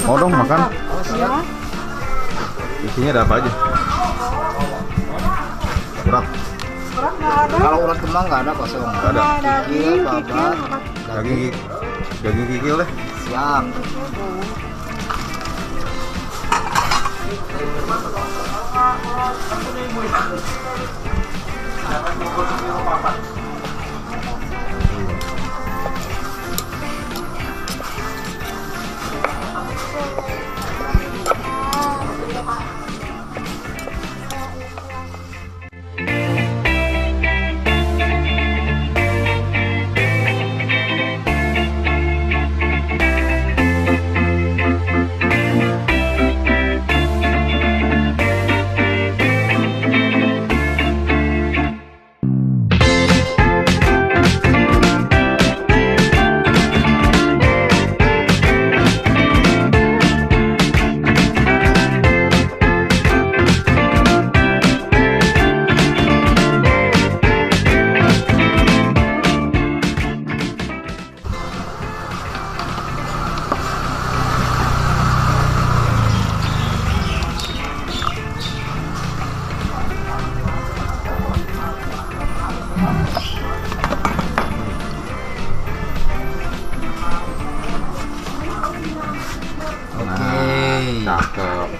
Mau dong makan? Isinya ada apa aja? Urat. Kalau urat kembang nggak ada kosong. Nggak ada. Kikil, babat, Daging kikil deh. siap. Cakep.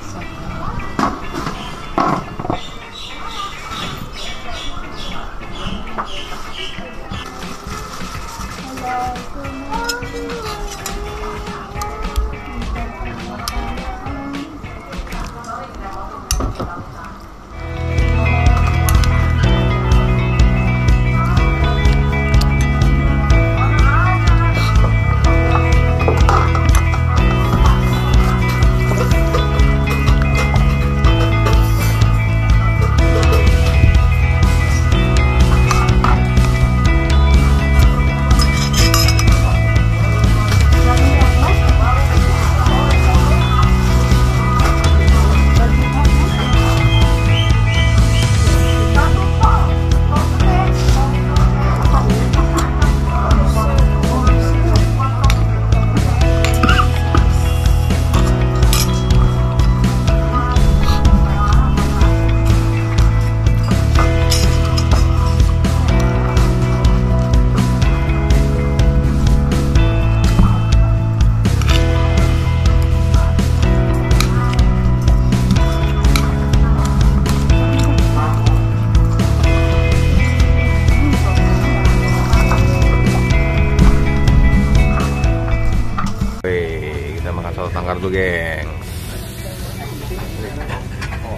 Kita makan soto tangkar dulu, geng.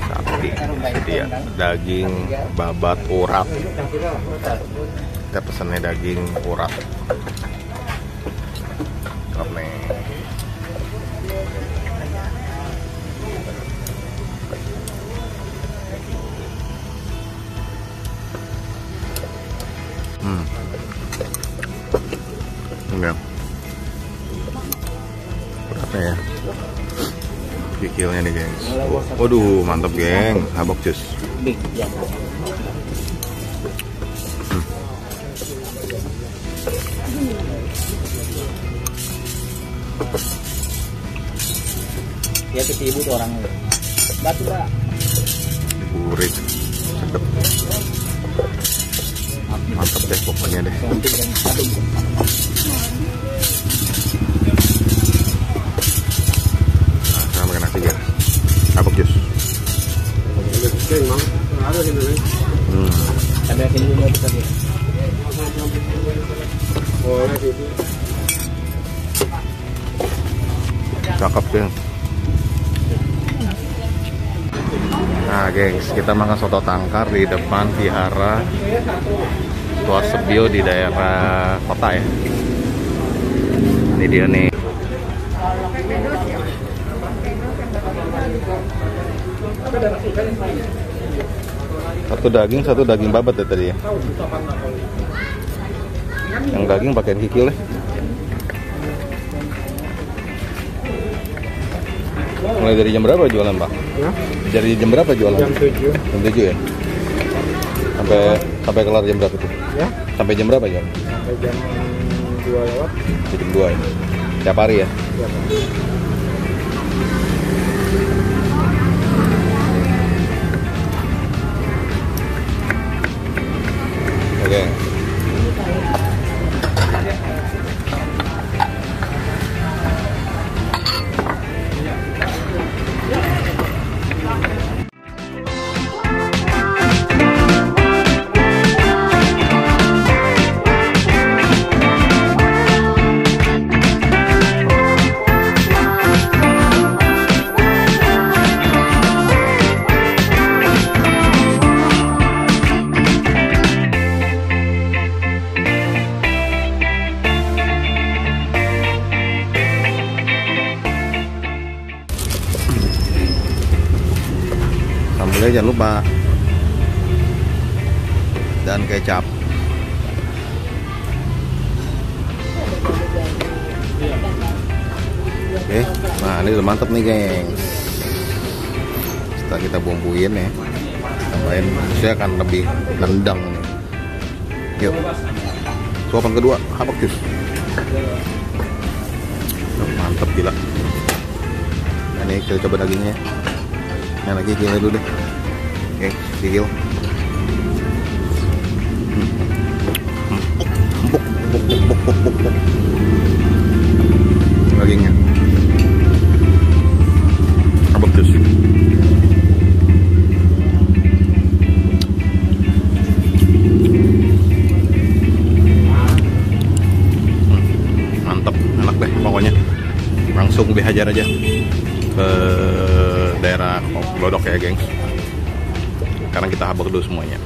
Sapi, dia daging babat urat. Kita pesannya daging urat. Oke. Enggak. Uratnya ya. Kikilnya nih, gengs. Waduh, mantap, geng. Habak jus. Ya ke ibu tuh orangnya. Batu, Pak. Gurih. Sedap. Mantap deh pokoknya deh. Nah, saya makan nasi, guys. Habak jus. Ada sini dulu bisa dia. Cakep, geng. Nah, gengs, kita makan soto tangkar di depan Vihara Tua Sebio di daerah kota ya. Ini dia nih. Satu daging babat ya tadi ya. Yang daging pakai kikil ya. Mulai dari jam berapa jualan, Pak? Ya? Dari jam berapa jualan? Jam 7. Jam 7 ya? Sampai kelar jam berapa tuh? Ya? Sampai jam berapa jam? Sampai jam 2 lewat. Jam 2 ya? Tiap hari ya? Iya, Pak. Oke. Sambelnya jangan lupa, dan kecap. Oke, nah ini udah mantep nih geng. Setelah kita bumbuin ya, tambahin, saya akan lebih nendang nih. Yuk, suapan kedua, habak jus. Mantep gila. Nah, ini kita coba dagingnya. Nah, lagi gila dulu deh. Oke, gigil. Empuk. Dagingnya. Habak jus. Mantap, enak deh pokoknya. Langsung dihajar aja ke daerah Glodok ya gengs. Sekarang kita habak dulu semuanya.